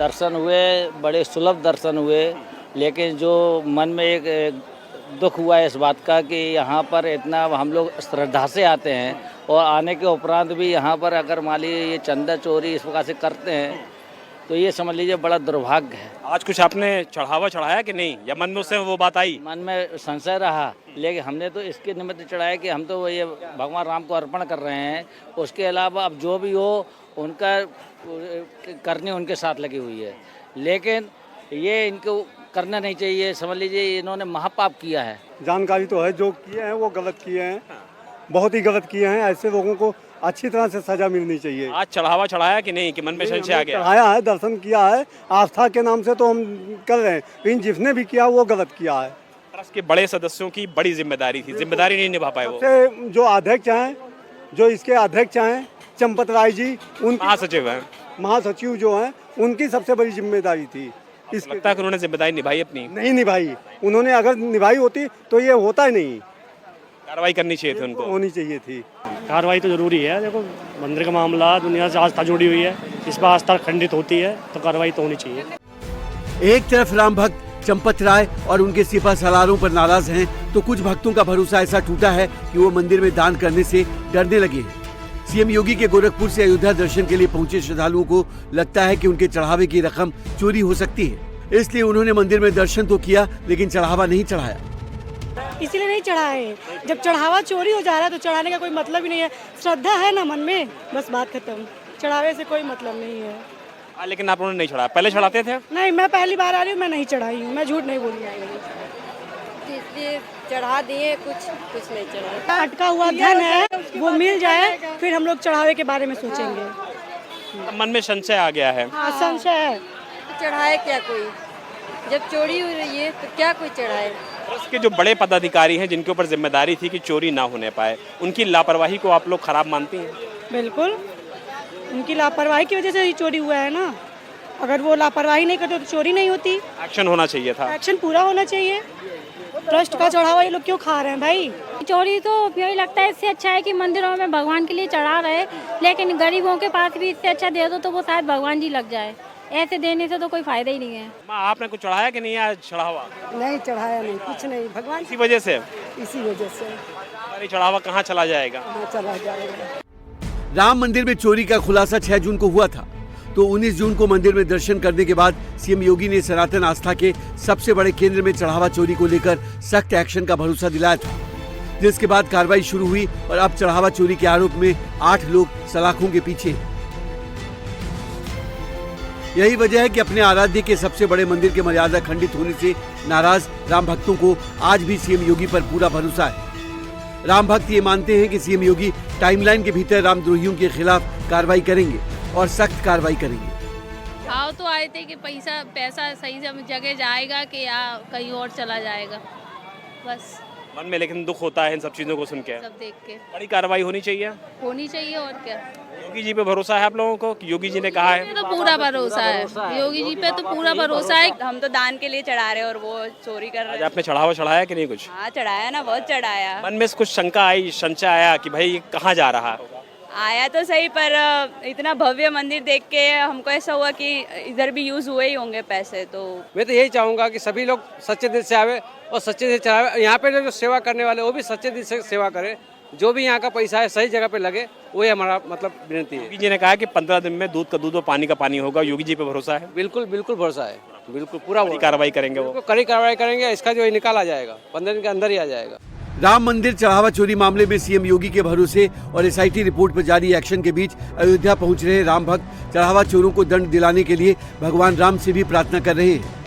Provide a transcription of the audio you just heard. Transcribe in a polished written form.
दर्शन हुए, बड़े सुलभ दर्शन हुए, लेकिन जो मन में एक दुख हुआ है इस बात का कि यहाँ पर इतना हम लोग श्रद्धा से आते हैं और आने के उपरांत भी यहाँ पर अगर मान लीजिए ये चंदा चोरी इस प्रकार से करते हैं तो ये समझ लीजिए बड़ा दुर्भाग्य है। आज कुछ आपने चढ़ावा चढ़ाया कि नहीं, या मन में उससे वो बात आई? मन में संशय रहा, लेकिन हमने तो इसके निमित्त चढ़ाया कि हम तो ये भगवान राम को अर्पण कर रहे हैं। उसके अलावा अब जो भी हो उनका करनी उनके साथ लगी हुई है, लेकिन ये इनको करना नहीं चाहिए। समझ लीजिए इन्होंने महापाप किया है। जानकारी तो है, जो किए हैं वो गलत किए हैं, बहुत ही गलत किए हैं। ऐसे लोगों को अच्छी तरह से सजा मिलनी चाहिए। आज चढ़ावा चढ़ाया कि नहीं, कि मन में संशय आ गया? चढ़ाया है, दर्शन किया है, आस्था के नाम से तो हम कर रहे हैं, लेकिन जिसने भी किया वो गलत किया है। ट्रस्ट के बड़े सदस्यों की बड़ी जिम्मेदारी थी, जिम्मेदारी नहीं निभा पाए वो। जो अध्यक्ष हैं, जो इसके अध्यक्ष हैं चंपत राय जी, उनकी महासचिव हैं, महासचिव जो हैं, उनकी सबसे बड़ी जिम्मेदारी थी। इसके लगता है कि उन्होंने जिम्मेदारी निभाई अपनी? नहीं निभाई। उन्होंने अगर निभाई होती तो ये होता ही नहीं। कार्रवाई करनी चाहिए थी उनको, होनी चाहिए थी। कार्रवाई तो जरूरी है। देखो, मंदिर का मामला दुनिया से आस्था जुड़ी हुई है, इस पर आस्था खंडित होती है तो कार्रवाई तो होनी चाहिए। एक तरफ राम भक्त चंपत राय और उनके सिपा सलारों पर नाराज हैं, तो कुछ भक्तों का भरोसा ऐसा टूटा है कि वो मंदिर में दान करने से डरने लगे हैं। सीएम योगी के गोरखपुर से अयोध्या दर्शन के लिए पहुंचे श्रद्धालुओं को लगता है कि उनके चढ़ावे की रकम चोरी हो सकती है, इसलिए उन्होंने मंदिर में दर्शन तो किया लेकिन चढ़ावा नहीं चढ़ाया। इसीलिए नहीं चढ़ाए। जब चढ़ावा चोरी हो जा रहा है तो चढ़ाने का कोई मतलब ही नहीं है। श्रद्धा है ना मन में, बस बात खत्म। चढ़ावे से कोई मतलब नहीं है। लेकिन आप उन्होंने नहीं चढ़ाया, पहले चढ़ाते थे? नहीं, मैं पहली बार आ रही हूँ, मैं नहीं चढ़ाई हूँ, मैं झूठ नहीं बोली। इसलिए चढ़ा दिए, कुछ नहीं चढ़ा। अटका हुआ धन है, वो मिल जाए फिर हम लोग चढ़ावे के बारे में सोचेंगे। मन में संशय आ गया है। हाँ, संशय है। चढ़ाए क्या कोई, जब चोरी हो रही है तो क्या कोई चढ़ाए? उसके जो बड़े पदाधिकारी हैं जिनके ऊपर जिम्मेदारी थी कि चोरी ना होने पाए, उनकी लापरवाही को आप लोग खराब मानती हैं? बिल्कुल, उनकी लापरवाही की वजह से ही चोरी हुआ है ना। अगर वो लापरवाही नहीं करते तो चोरी नहीं होती। एक्शन होना चाहिए था। एक्शन पूरा होना चाहिए। ट्रस्ट का चढ़ावा ये लोग क्यों खा रहे हैं भाई? चोरी तो यही लगता है, इससे अच्छा है कि मंदिरों में भगवान के लिए चढ़ा रहे, लेकिन गरीबों के पास भी इससे अच्छा दे दो तो वो शायद भगवान जी लग जाए। ऐसे देने से तो कोई फायदा ही नहीं है। आपने कुछ चढ़ाया कि नहीं आज चढ़ावा? नहीं चढ़ाया, नहीं, कुछ नहीं। भगवान इसी वजह से अरे चढ़ावा कहाँ चला जाएगा? चला जाएगा। राम मंदिर में चोरी का खुलासा 6 जून को हुआ था, तो 19 जून को मंदिर में दर्शन करने के बाद सीएम योगी ने सनातन आस्था के सबसे बड़े केंद्र में चढ़ावा चोरी को लेकर सख्त एक्शन का भरोसा दिलाया था, जिसके बाद कार्रवाई शुरू हुई और अब चढ़ावा चोरी के आरोप में 8 लोग सलाखों के पीछे। यही वजह है कि अपने आराध्य के सबसे बड़े मंदिर के मर्यादा खंडित होने से नाराज राम भक्तों को आज भी सीएम योगी पर पूरा भरोसा है। राम भक्त ये मानते हैं कि सीएम योगी टाइमलाइन के भीतर रामद्रोहियों के खिलाफ कार्रवाई करेंगे और सख्त कार्रवाई करेंगे। भाव तो आए थे कि पैसा सही जगह जाएगा कि या कहीं और चला जाएगा, बस मन में लेकिन दुख होता है इन सब चीजों को सुन के। सब देख के बड़ी कार्रवाई होनी चाहिए और क्या। योगी जी पे भरोसा है आप लोगों को कि योगी जी ने कहा है? तो पूरा भरोसा है योगी जी पे, तो पूरा भरोसा है। हम तो दान के लिए चढ़ा रहे और वो चोरी कर रहे हैं। आपने चढ़ावा चढ़ाया कि नहीं कुछ? हाँ चढ़ाया ना, बहुत चढ़ाया। मन में कुछ शंका आई, संशय आया कि भाई ये कहाँ जा रहा? आया तो सही, पर इतना भव्य मंदिर देख के हमको ऐसा हुआ कि इधर भी यूज हुए ही होंगे पैसे। तो मैं तो यही चाहूँगा कि सभी लोग सच्चे दिल से आवे और सच्चे दिल से चढ़ावे। यहाँ पे जो सेवा करने वाले वो भी सच्चे दिल से सेवा करें। जो भी यहाँ का पैसा है सही जगह पे लगे, वही हमारा मतलब विनती है। योगी जी ने कहा कि 15 दिन में दूध का दूध और पानी का पानी होगा। योगी जी पे भरोसा है? बिल्कुल बिल्कुल भरोसा है, बिल्कुल पूरा कार्रवाई करेंगे। वो कड़ी कार्रवाई करेंगे, इसका जो निकाला जाएगा 15 दिन के अंदर ही आ जाएगा। राम मंदिर चढ़ावा चोरी मामले में सीएम योगी के भरोसे और एसआईटी रिपोर्ट पर जारी एक्शन के बीच अयोध्या पहुंच रहे राम भक्त चढ़ावा चोरों को दंड दिलाने के लिए भगवान राम से भी प्रार्थना कर रहे हैं।